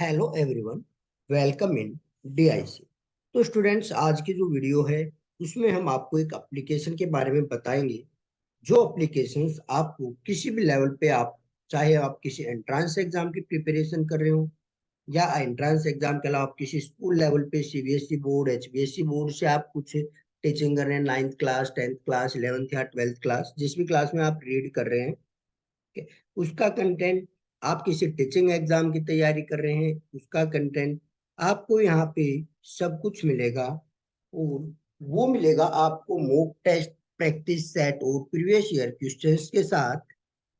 Hello everyone, welcome in DIC. तो students, आज की जो वीडियो है उसमें हम आपको एक एप्लीकेशन के बारे में बताएंगे। जो एप्लीकेशंस आपको किसी भी लेवल पे आप, चाहे आप किसी एंट्रेंस एग्जाम की प्रिपरेशन कर रहे हो या एंट्रेंस एग्जाम के अलावा आप किसी स्कूल लेवल पे सीबीएसई बोर्ड, एचबीएसई बोर्ड से आप कुछ टीचिंग कर रहे हैं, 9th class, 10th class, 11th या 12th क्लास, जिस भी क्लास में आप रीड कर रहे हैं, ठीक है, उसका कंटेंट, आप किसी टीचिंग एग्जाम की तैयारी कर रहे हैं उसका कंटेंट, आपको यहाँ पे सब कुछ मिलेगा। और वो मिलेगा आपको मॉक टेस्ट, प्रैक्टिस सेट और प्रीवियस ईयर क्वेश्चंस के साथ,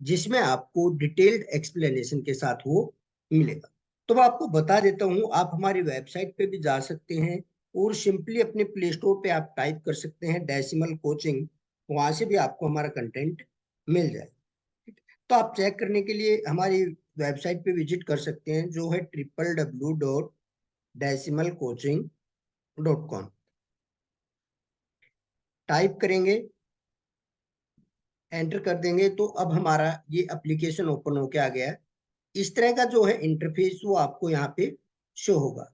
जिसमें आपको डिटेल्ड एक्सप्लेनेशन के साथ वो मिलेगा। तो मैं आपको बता देता हूँ, आप हमारी वेबसाइट पे भी जा सकते हैं और सिंपली अपने प्ले स्टोर पे आप टाइप कर सकते हैं डेसिमल कोचिंग, वहां से भी आपको हमारा कंटेंट मिल जाए। तो आप चेक करने के लिए हमारी वेबसाइट पे विजिट कर सकते हैं, जो है www.decimalcoaching.com। टाइप करेंगे, एंटर कर देंगे, तो अब हमारा ये एप्लीकेशन ओपन होके आ गया है। इस तरह का जो है इंटरफेस वो आपको यहाँ पे शो होगा।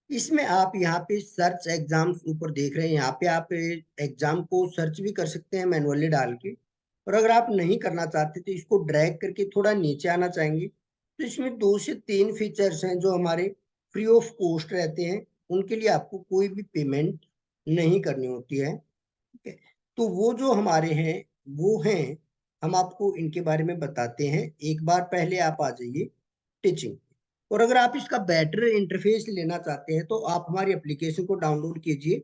इसमें आप यहाँ पे सर्च एग्जाम्स ऊपर देख रहे हैं, यहाँ पे आप एग्जाम को सर्च भी कर सकते हैं मैनुअली डाल के। और अगर आप नहीं करना चाहते तो इसको ड्रैग करके थोड़ा नीचे आना चाहेंगे, तो इसमें 2 से 3 फीचर्स हैं जो हमारे फ्री ऑफ कॉस्ट रहते हैं। उनके लिए आपको कोई भी पेमेंट नहीं करनी होती है, ठीक है। तो वो जो हमारे हैं वो हैं, हम आपको इनके बारे में बताते हैं। एक बार पहले आप आ जाइए टीचिंग। और अगर आप इसका बेटर इंटरफेस लेना चाहते हैं तो आप हमारी एप्लीकेशन को डाउनलोड कीजिए,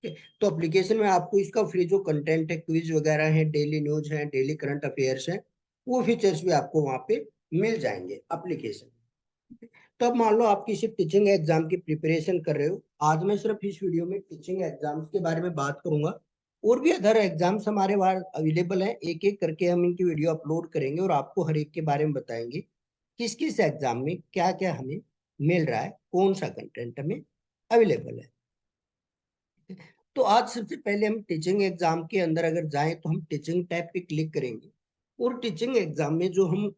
ठीक है। तो एप्लीकेशन में आपको इसका फ्री जो कंटेंट है, क्विज वगैरह है, डेली न्यूज है, डेली करंट अफेयर्स है, वो फीचर्स भी आपको वहाँ पे मिल जाएंगे एप्लीकेशन। तो अब मान लो आप किसी टीचिंग एग्जाम की प्रिपरेशन कर रहे हो। आज मैं सिर्फ इस वीडियो में टीचिंग एग्जाम्स के बारे में बात करूंगा। और भी अदर एग्जाम्स हमारे पास अवेलेबल हैं, एक एक करके हम इनकी वीडियो अपलोड करेंगे और आपको हर एक के बारे में बताएंगे किस किस एग्जाम में क्या क्या हमें मिल रहा है, कौन सा कंटेंट हमें अवेलेबल है। तो आज सबसे पहले हम टीचिंग एग्जाम के अंदर अगर जाएं तो हम टीचिंग टैब पे क्लिक करेंगे। और टीचिंग एग्जाम में जो हम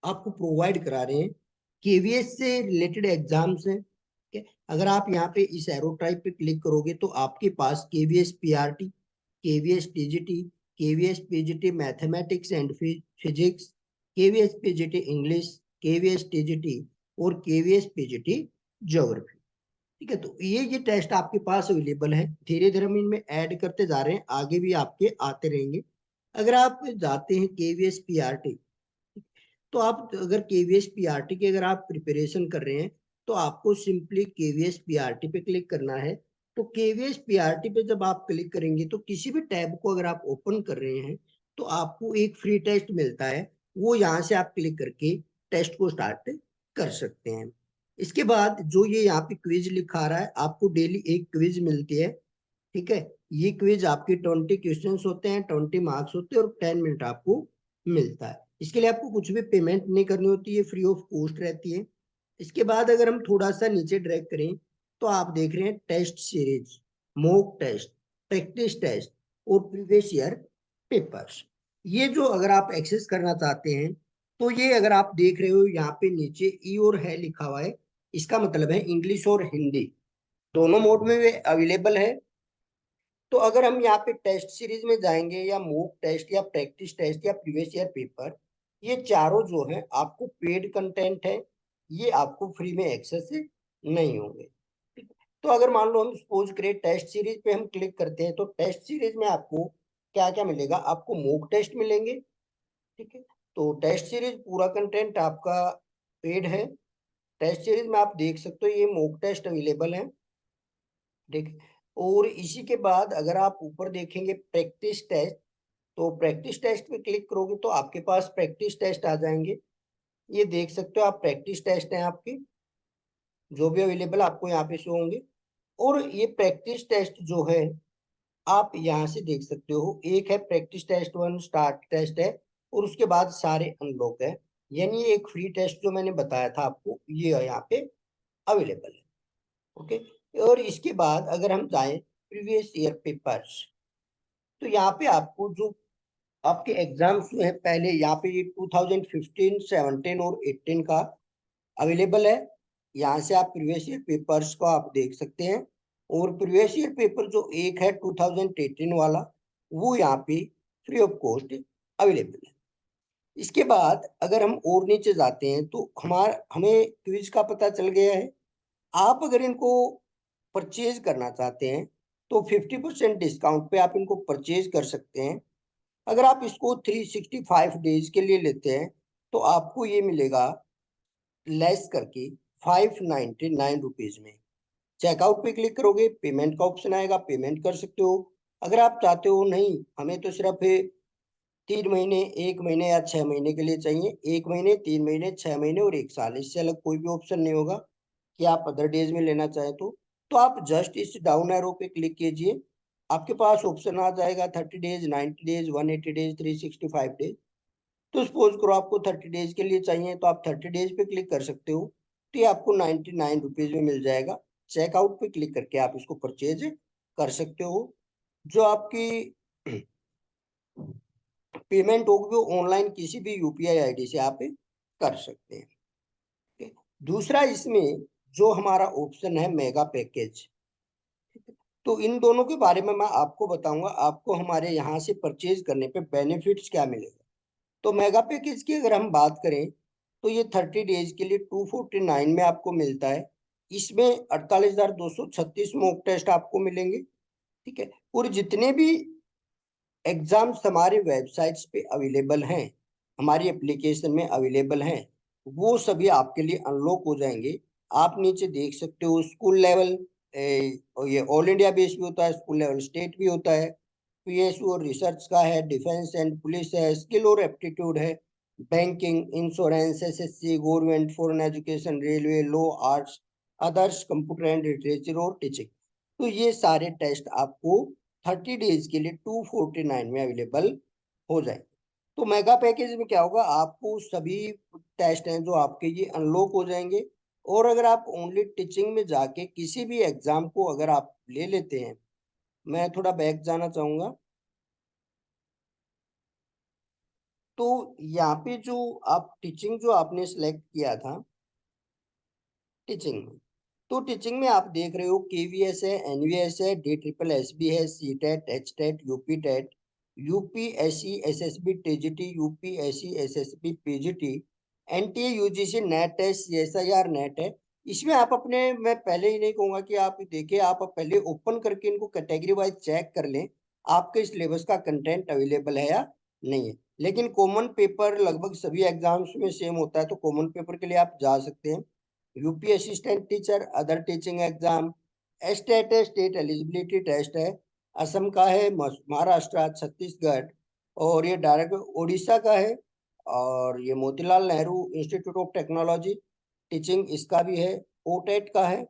आपको प्रोवाइड करा रहे हैं, केवीएस से रिलेटेड एग्जाम्स हैं, ठीक है। अगर आप यहाँ पे इस एरो टाइप पे क्लिक करोगे तो आपके पास KVS PRT, KVS TGT, KVS PGT mathematics and physics, KVS PGT English, KVS TGT और केवीएस पीजीटी ज्योग्राफी, ठीक है। तो ये टेस्ट आपके पास अवेलेबल है। धीरे धीरे हम इनमें ऐड करते जा रहे हैं, आगे भी आपके आते रहेंगे। अगर आप जाते हैं केवीएस पीआरटी, तो आप अगर केवीएस पीआरटी की अगर आप प्रिपरेशन कर रहे हैं तो आपको सिंपली केवीएस पीआरटी पे क्लिक करना है। तो केवीएस पीआरटी पे जब आप क्लिक करेंगे तो किसी भी टैब को अगर आप ओपन कर रहे हैं तो आपको एक फ्री टेस्ट मिलता है, वो यहाँ से आप क्लिक करके टेस्ट को स्टार्ट कर सकते हैं। इसके बाद जो ये यहाँ पे क्विज लिखा रहा है, आपको डेली एक क्विज मिलती है, ठीक है। ये क्विज आपके 20 क्वेश्चंस होते हैं, 20 मार्क्स होते हैं और 10 मिनट आपको मिलता है। इसके लिए आपको कुछ भी पेमेंट नहीं करनी होती है, फ्री ऑफ कॉस्ट रहती है। इसके बाद अगर हम थोड़ा सा नीचे ड्रैग करें तो आप देख रहे हैं test series, mock test, practice test और प्रीवियस ईयर पेपर्स। ये जो अगर आप एक्सेस करना चाहते हैं तो ये अगर आप देख रहे हो यहाँ पे नीचे ई और है लिखा हुआ है, इसका मतलब है इंग्लिश और हिंदी दोनों मोड में अवेलेबल है। तो अगर हम यहाँ पे टेस्ट सीरीज में जाएंगे या मॉक टेस्ट या प्रैक्टिस टेस्ट या प्रीवियस ईयर पेपर, ये चारों जो है आपको पेड कंटेंट है, ये आपको फ्री में एक्सेस नहीं होंगे, ठीक है। तो अगर मान लो हम सपोज करें टेस्ट सीरीज पे हम क्लिक करते हैं तो टेस्ट सीरीज में आपको क्या क्या मिलेगा, आपको मॉक टेस्ट मिलेंगे, ठीक है। तो टेस्ट सीरीज पूरा कंटेंट आपका पेड है। टेस्ट सीरीज में आप देख सकते हो ये मॉक टेस्ट अवेलेबल है, ठीक। और इसी के बाद अगर आप ऊपर देखेंगे प्रैक्टिस टेस्ट, तो प्रैक्टिस टेस्ट पे क्लिक करोगे तो आपके पास प्रैक्टिस टेस्ट आ जाएंगे। ये देख सकते हो आप, प्रैक्टिस टेस्ट हैं आपके जो भी अवेलेबल आपको यहाँ पे शो होंगे। और ये प्रैक्टिस टेस्ट जो है आप यहाँ से देख सकते हो, एक है प्रैक्टिस टेस्ट 1 स्टार्ट टेस्ट है और उसके बाद सारे अनलॉक है। यानी ये एक फ्री टेस्ट जो मैंने बताया था आपको, ये यहाँ पे अवेलेबल है, ओके। और इसके बाद अगर हम जाएं प्रीवियस ईयर पेपर्स, तो यहाँ पे आपको जो आपके एग्जाम्स जो है पहले यहाँ पे ये 2015, 17 और 18 का अवेलेबल है। यहाँ से आप प्रीवियस ईयर पेपर्स को आप देख सकते हैं, और प्रीवियस ईयर पेपर जो एक है 2018 वाला, वो यहाँ पे फ्री ऑफ कॉस्ट अवेलेबल है। इसके बाद अगर हम और नीचे जाते हैं तो हमें क्विज का पता चल गया है। आप अगर इनको परचेज करना चाहते हैं तो 50% डिस्काउंट पे आप इनको परचेज कर सकते हैं। अगर आप इसको 365 डेज के लिए लेते हैं तो आपको ये मिलेगा लेस करके 599 में। चेकआउट पे क्लिक करोगे, पेमेंट का ऑप्शन आएगा, पेमेंट कर सकते हो। अगर आप चाहते हो नहीं हमें तो सिर्फ 3 महीने, 1 महीने या 6 महीने के लिए चाहिए, 1 महीने, 3 महीने, 6 महीने और 1 साल, इससे अलग कोई भी ऑप्शन नहीं होगा कि आप अदर डेज में लेना चाहें तो आप जस्ट इस डाउन एरो पे क्लिक कीजिए। आपके पास ऑप्शन आ जाएगा 30 डेज, 90 डेज, 180 डेज, 365 डेज। तो सपोज करो आपको 30 डेज के लिए चाहिए तो आप 30 डेज पे क्लिक कर सकते हो, तो ये आपको 99 रुपीज में मिल जाएगा। चेकआउट पे क्लिक करके आप इसको परचेज कर सकते हो। जो आपकी पेमेंट होगी वो ऑनलाइन किसी भी यूपीआई आईडी से आप कर सकते हैं। ठीक है? दूसरा इसमें जो हमारा ऑप्शन है मेगा पैकेज, तो इन दोनों के बारे में मैं आपको बताऊंगा, आपको हमारे यहाँ से परचेज करने पे बेनिफिट्स क्या मिलेगा। तो मेगा पैकेज की अगर हम बात करें तो ये 30 डेज के लिए 249 में आपको मिलता है। इसमें 48,236 मॉक टेस्ट आपको मिलेंगे। ठीक है, और जितने भी एग्जाम्स हमारे वेबसाइट्स पे अवेलेबल हैं, हमारी एप्लीकेशन में अवेलेबल हैं, वो सभी आपके लिए अनलॉक हो जाएंगे। आप नीचे देख सकते हो स्कूल लेवल, ये ऑल इंडिया बेस भी होता है, स्कूल लेवल स्टेट भी होता है, पीएसयू और रिसर्च का है, डिफेंस एंड पुलिस है, स्किल और एप्टीट्यूड है, banking, insurance, SSC, government, foreign education, railway, law, arts, others, computer and literature और टीचिंग। तो ये सारे टेस्ट आपको 30 डेज के लिए 249 में अवेलेबल हो जाएंगे। तो मेगा पैकेज में क्या होगा, आपको सभी टेस्ट हैं जो आपके ये अनलॉक हो जाएंगे। और अगर आप ओनली टीचिंग में जाके किसी भी एग्जाम को अगर आप ले लेते हैं, मैं थोड़ा बैक जाना चाहूंगा। तो यहाँ पे जो आप टीचिंग जो आपने सिलेक्ट किया था टीचिंग में, तो टीचिंग में आप देख रहे हो केवीएस है, एनवीएस है, डी ट्रिपल एस बी है, C TET, H TET, UP TET, UPSC, SSB, TGT, UPSC, SSB, PGT, NTA, UGC NET है, सीएसआईआर नेट है। इसमें आप अपने, मैं पहले ही नहीं कहूंगा कि आप देखिए, आप पहले ओपन करके इनको कैटेगरी वाइज चेक कर लें आपके सिलेबस का कंटेंट अवेलेबल है या नहीं है। लेकिन कॉमन पेपर लगभग सभी एग्जाम्स में सेम होता है, तो कॉमन पेपर के लिए आप जा सकते हैं। UP assistant teacher, other teaching exam, estate है, स्टेट एलिजिबिलिटी टेस्ट है, असम का है, महाराष्ट्र, छत्तीसगढ़, और ये डायरेक्ट उड़ीसा का है, और ये Motilal Nehru institute of technology teaching इसका भी है, ओटेट का है,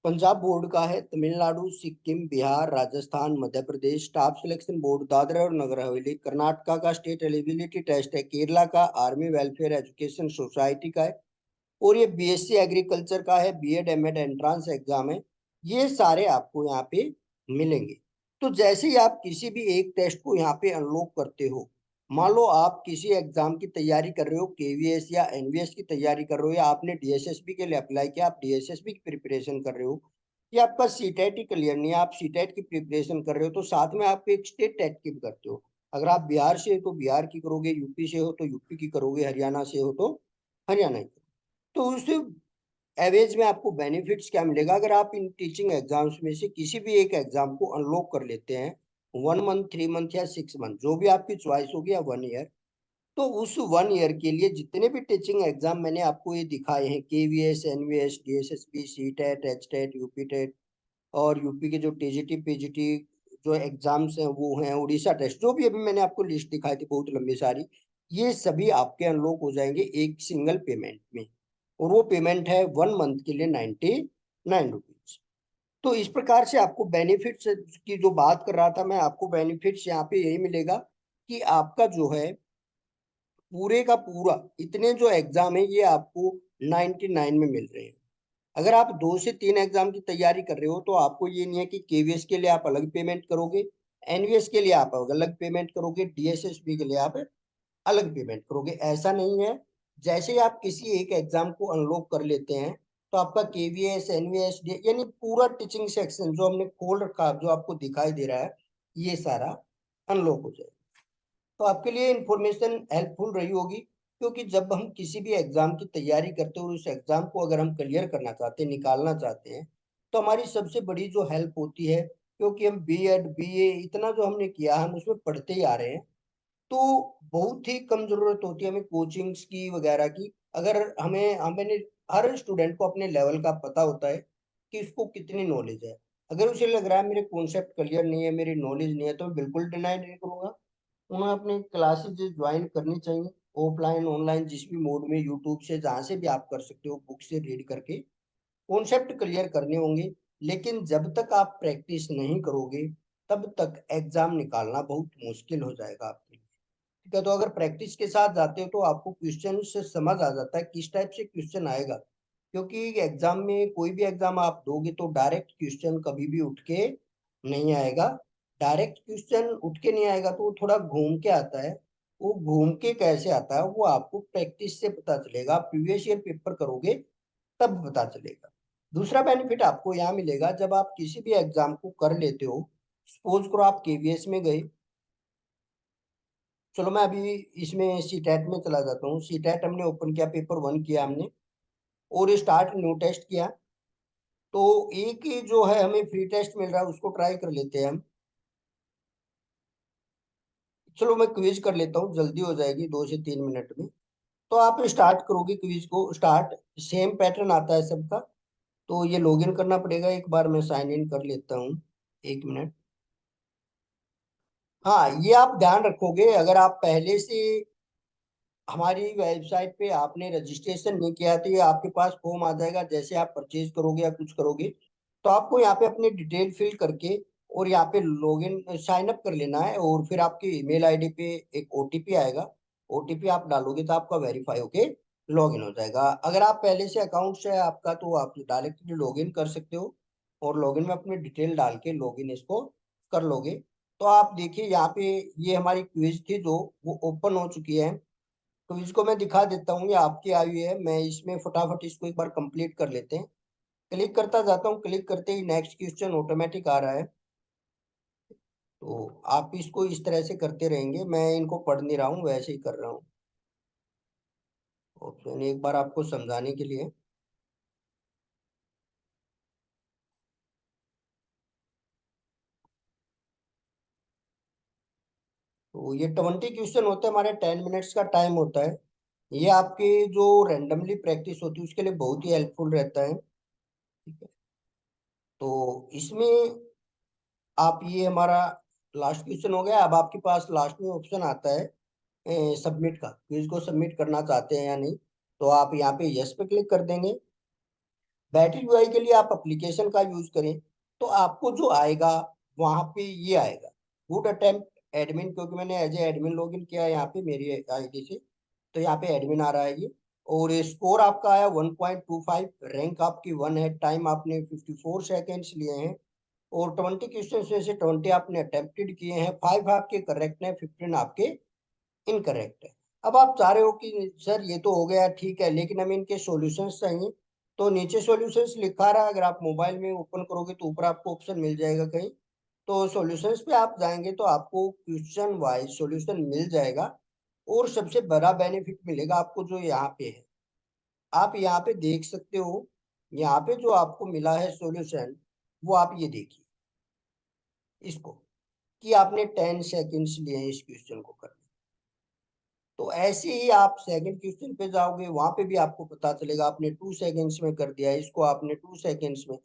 पंजाब बोर्ड का है, Tamil Nadu, Sikkim, Bihar, Rajasthan, Madhya Pradesh, staff selection board, Dadra और नगर हवेली, कर्नाटका का स्टेट एलिजिबिलिटी टेस्ट है, केरला का आर्मी वेलफेयर एजुकेशन सोसाइटी का है, और ये बीएससी एग्रीकल्चर का है, बीएड एमएड एंट्रांस एग्जाम है। ये सारे आपको यहाँ पे मिलेंगे। तो जैसे ही आप किसी भी एक टेस्ट को यहाँ पे अनलॉक करते हो, मान लो आप किसी एग्जाम की तैयारी कर रहे हो, केवीएस या एनवीएस की तैयारी कर रहे हो, या आपने डीएसएसबी के लिए अप्लाई किया, आप डीएसएसबी की प्रिपरेशन कर रहे हो, या आपका सीटेट ही क्लियर नहीं है, आप सीटेट की प्रिपरेशन कर रहे हो, तो साथ में आप एक स्टेट टेट की भी करते हो। अगर आप बिहार से हो तो बिहार की करोगे, यूपी से हो तो यूपी की करोगे, हरियाणा से हो तो हरियाणा की। तो उस एवरेज में आपको बेनिफिट्स क्या मिलेगा, अगर आप इन टीचिंग एग्जाम्स में से किसी भी एक एग्जाम को अनलॉक कर लेते हैं, 1 मंथ, 3 मंथ या 6 मंथ, जो भी आपकी चॉइस होगी, या 1 ईयर, तो उस 1 ईयर के लिए जितने भी टीचिंग एग्जाम मैंने आपको ये दिखाए हैं, KVS, NVS, DSSB, CTET, HTET, UP TET, और यूपी के जो टीजीटी, पीजीटी जो एग्जाम्स हैं वो हैं, उड़ीसा टेस्ट, जो भी अभी मैंने आपको लिस्ट दिखाई थी बहुत लंबी सारी, ये सभी आपके अनलॉक हो जाएंगे एक सिंगल पेमेंट में। और वो पेमेंट है 1 मंथ के लिए 99 रुपीज। तो इस प्रकार से आपको बेनिफिट्स की जो बात कर रहा था मैं, आपको बेनिफिट्स यहाँ पे यही मिलेगा कि आपका जो है पूरे का पूरा, इतने जो एग्जाम है ये आपको 99 में मिल रहे हैं। अगर आप 2 से 3 एग्जाम की तैयारी कर रहे हो तो आपको ये नहीं है कि केवीएस के लिए आप अलग पेमेंट करोगे, एनवीएस के लिए आप अलग पेमेंट करोगे, डीएसएसबी के लिए आप अलग पेमेंट करोगे, ऐसा नहीं है। जैसे ही आप किसी एक एग्जाम को अनलॉक कर लेते हैं तो आपका केवीएस एनवीएस यानी पूरा टीचिंग सेक्शन जो हमने खोल रखा जो आपको दिखाई दे रहा है ये सारा अनलॉक हो जाएगा। तो आपके लिए इंफॉर्मेशन हेल्पफुल रही होगी, क्योंकि जब हम किसी भी एग्जाम की तैयारी करते हैं और उस एग्जाम को अगर हम क्लियर करना चाहते हैं, निकालना चाहते हैं, तो हमारी सबसे बड़ी जो हेल्प होती है, क्योंकि हम बीएड बीए इतना जो हमने किया हम उसमें पढ़ते ही आ रहे हैं, तो बहुत ही कम जरूरत होती है हमें कोचिंग्स की वगैरह की। अगर हमें हमें हर स्टूडेंट को अपने लेवल का पता होता है कि उसको कितनी नॉलेज है। अगर उसे लग रहा है मेरे कॉन्सेप्ट क्लियर नहीं है, मेरी नॉलेज नहीं है, तो मैं बिल्कुल डिनाई नहीं करूंगा। उन्हें अपनी क्लासेज ज्वाइन करनी चाहिए, ऑफलाइन ऑनलाइन जिस भी मोड में, यूट्यूब से जहाँ से भी आप कर सकते हो, बुक से रीड करके कॉन्सेप्ट क्लियर करने होंगे। लेकिन जब तक आप प्रैक्टिस नहीं करोगे तब तक एग्जाम निकालना बहुत मुश्किल हो जाएगा आपके लिए। ठीक है, तो अगर प्रैक्टिस के साथ जाते हो तो आपको क्वेश्चन से समझ आ जाता है किस टाइप से क्वेश्चन आएगा। क्योंकि एग्जाम में कोई भी एग्जाम आप दोगे तो डायरेक्ट क्वेश्चन कभी भी उठ के नहीं आएगा। डायरेक्ट क्वेश्चन उठ के नहीं आएगा तो वो थोड़ा घूम के आता है। वो घूम के कैसे आता है वो आपको प्रैक्टिस से पता चलेगा, आप प्रीवियस ईयर पेपर करोगे तब पता चलेगा। दूसरा बेनिफिट आपको यहाँ मिलेगा, जब आप किसी भी एग्जाम को कर लेते हो, सपोज करो आप केवीएस में गए। चलो मैं अभी इसमें सीटेट में चला जाता हूँ। सीटेट हमने ओपन किया, पेपर 1 किया हमने और स्टार्ट न्यू टेस्ट किया। तो एक ही जो है हमें फ्री टेस्ट मिल रहा है उसको ट्राई कर लेते हैं हम। चलो मैं क्विज कर लेता हूँ, जल्दी हो जाएगी 2 से 3 मिनट में। तो आप स्टार्ट करोगे क्विज को, स्टार्ट सेम पैटर्न आता है सबका। तो ये लॉगिन करना पड़ेगा, एक बार मैं साइन इन कर लेता हूँ। 1 मिनट। हाँ, ये आप ध्यान रखोगे, अगर आप पहले से हमारी वेबसाइट पे आपने रजिस्ट्रेशन नहीं किया तो ये आपके पास फॉर्म आ जाएगा। जैसे आप परचेज करोगे या कुछ करोगे तो आपको यहाँ पे अपनी डिटेल फिल करके और यहाँ पे लॉगिन साइन अप कर लेना है, और फिर आपकी ईमेल आईडी पे एक ओटीपी आएगा। ओटीपी आप डालोगे तो आपका वेरीफाई होके लॉगिन हो जाएगा। अगर आप पहले से अकाउंट है आपका तो आप डायरेक्टली लॉगिन कर सकते हो, और लॉगिन में अपनी डिटेल डाल के लॉगिन इसको कर लोगे। तो आप देखिए यहाँ पे ये हमारी क्विज थी जो वो ओपन हो चुकी है। तो इसको मैं दिखा देता हूँ, ये आपकी आई हुई है। मैं इसमें फटाफट इसको एक बार कंप्लीट कर लेते हैं। क्लिक करता जाता हूँ, क्लिक करते ही नेक्स्ट क्वेश्चन ऑटोमेटिक आ रहा है। तो आप इसको इस तरह से करते रहेंगे, मैं इनको पढ़ नहीं रहा हूँ, वैसे ही कर रहा हूँ। ऑप्शन एक बार आपको समझाने के लिए। तो ये 20 क्वेश्चन होते हैं हमारे, 10 मिनट्स का टाइम होता है। ये आपके जो रेंडमली प्रैक्टिस होती है उसके लिए बहुत ही हेल्पफुल रहता है। ठीक है, तो इसमें आप ये हमारा लास्ट क्वेश्चन हो गया। अब आपके पास लास्ट में ऑप्शन आता है सबमिट का, क्विज को सबमिट करना चाहते हैं या नहीं। तो आप यहाँ पे यस पे क्लिक कर देंगे। बैटरी यूआई के लिए आप एप्लीकेशन का यूज करें तो आपको जो आएगा वहां पे ये आएगा, गुड अटेम्प्ट एडमिन, क्योंकि मैंने एज ए एडमिन लॉगिन किया है यहाँ पे मेरी आईडी से। तो यहाँ पे एडमिन आ रहा है ये। और स्कोर आपका आया 1.25, रैंक आपकी 1 है, टाइम आपने 54 सेकेंड्स लिए हैं, और 20 क्वेश्चन में से 20 आपने अटेम्प्टेड किए हैं, 5 आपके करेक्ट हैं, 15 आपके इनकरेक्ट है। अब आप चाह रहे हो कि सर ये तो हो गया ठीक है, लेकिन हमें इनके सॉल्यूशंस चाहिए। तो नीचे सॉल्यूशंस लिखा रहा है, अगर आप मोबाइल में ओपन करोगे तो ऊपर आपको ऑप्शन मिल जाएगा कहीं। तो सॉल्यूशंस पे आप जाएंगे तो आपको क्वेश्चन वाइज सॉल्यूशन मिल जाएगा। और सबसे बड़ा बेनिफिट मिलेगा आपको जो यहाँ पे है, आप यहाँ पे देख सकते हो। यहाँ पे जो आपको मिला है सॉल्यूशन, वो आप ये देखिए इसको, कि आपने 10 सेकेंड्स लिए हैं इस क्वेश्चन को करने। तो ऐसे ही आप सेकंड क्वेश्चन पे जाओगे, वहां पे भी आपको पता चलेगा आपने 2 सेकेंड्स में कर दिया है, इसको आपने 2 सेकेंड्स में।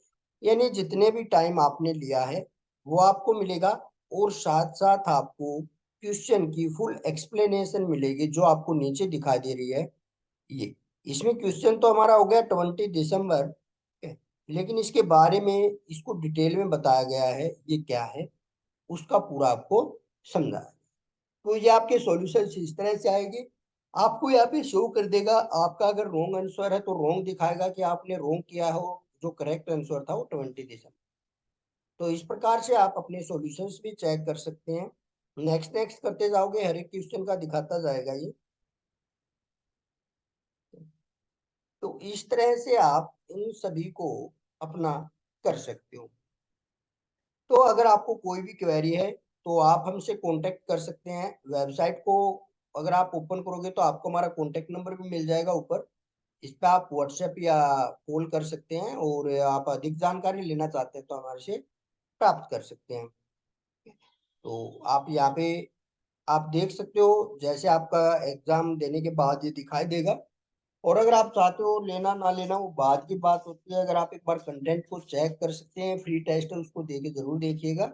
यानी जितने भी टाइम आपने लिया है वो आपको मिलेगा। और साथ साथ आपको क्वेश्चन की फुल एक्सप्लेनेशन मिलेगी जो आपको नीचे दिखाई दे रही है ये। इसमें क्वेश्चन तो हमारा हो गया 20 दिसंबर, लेकिन इसके बारे में इसको डिटेल में बताया गया है ये क्या है, उसका पूरा आपको समझा है। तो ये आपके सॉल्यूशन इस तरह से आएंगे। आपको यहाँ पे शो कर देगा, आपका अगर रॉन्ग आंसर है तो रॉन्ग दिखाएगा कि आपने रॉन्ग किया हो, जो करेक्ट आंसर था वो 20 दिसंबर। तो इस प्रकार से आप अपने सॉल्यूशंस भी चेक कर सकते हैं। नेक्स्ट नेक्स्ट करते जाओगे, हर एक क्वेश्चन का दिखाता जाएगा ये। तो इस तरह से आप इन सभी को अपना कर सकते हो। तो अगर आपको कोई भी क्वेरी है तो आप हमसे कांटेक्ट कर सकते हैं। वेबसाइट को अगर आप ओपन करोगे तो आपको हमारा कांटेक्ट नंबर भी मिल जाएगा ऊपर। इस पे आप व्हाट्सएप या कॉल कर सकते हैं, और आप अधिक जानकारी लेना चाहते हैं तो हमारे से प्राप्त कर सकते हैं। तो आप यहाँ पे आप देख सकते हो, जैसे आपका एग्जाम देने के बाद ये दिखाई देगा। और अगर आप चाहते हो लेना ना लेना वो बाद की बात होती है। अगर आप एक बार कंटेंट को चेक कर सकते हैं, फ्री टेस्ट है उसको दे के जरूर देखिएगा।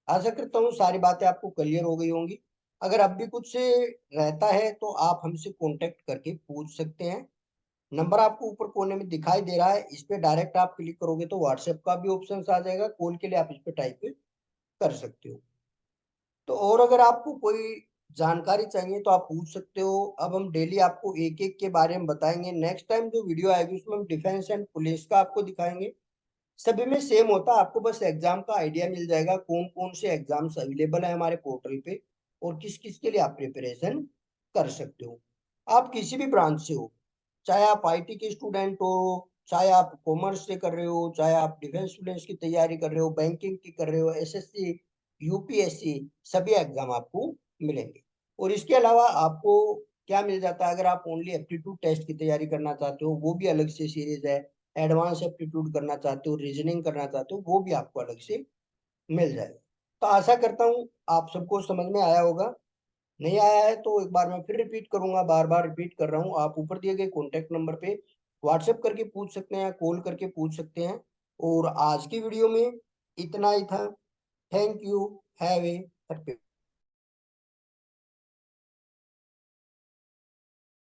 आशा करता हूँ सारी बातें आपको क्लियर हो गई होंगी। अगर अब भी कुछ से रहता है तो आप हमसे कांटेक्ट करके पूछ सकते हैं। नंबर आपको ऊपर कोने में दिखाई दे रहा है, इस पे डायरेक्ट आप क्लिक करोगे तो व्हाट्सएप का भी ऑप्शन आ जाएगा। कॉल के लिए आप इस पे टाइप कर सकते हो। तो और अगर आपको कोई जानकारी चाहिए तो आप पूछ सकते हो। अब हम डेली आपको एक एक के बारे में बताएंगे। नेक्स्ट टाइम जो वीडियो आएगी उसमें हम डिफेंस एंड पुलिस का आपको दिखाएंगे। सभी में सेम होता है, आपको बस एग्जाम का आइडिया मिल जाएगा कौन कौन से एग्जाम्स अवेलेबल है हमारे पोर्टल पे, और किस किस के लिए आप प्रिपरेशन कर सकते हो। आप किसी भी ब्रांच से हो, चाहे आप आईटी के स्टूडेंट हो, चाहे आप कॉमर्स से कर रहे हो, चाहे आप डिफेंस विफेंस की तैयारी कर रहे हो, बैंकिंग की कर रहे हो, एसएससी, यूपीएससी, सभी एग्जाम आपको मिलेंगे। और इसके अलावा आपको क्या मिल जाता है, अगर आप ओनली एप्टीट्यूड टेस्ट की तैयारी करना चाहते हो वो भी अलग से सीरीज है। एडवांस एप्टीट्यूड करना चाहते हो, रीजनिंग करना चाहते हो, वो भी आपको अलग से मिल जाएगा। तो आशा करता हूँ आप सबको समझ में आया होगा। नहीं आया है तो एक बार मैं फिर रिपीट करूंगा, बार बार रिपीट कर रहा हूँ। आप ऊपर दिए गए कॉन्टेक्ट नंबर पे व्हाट्सएप करके पूछ सकते हैं, कॉल करके पूछ सकते हैं। और आज की वीडियो में इतना ही था। Thank you. Have a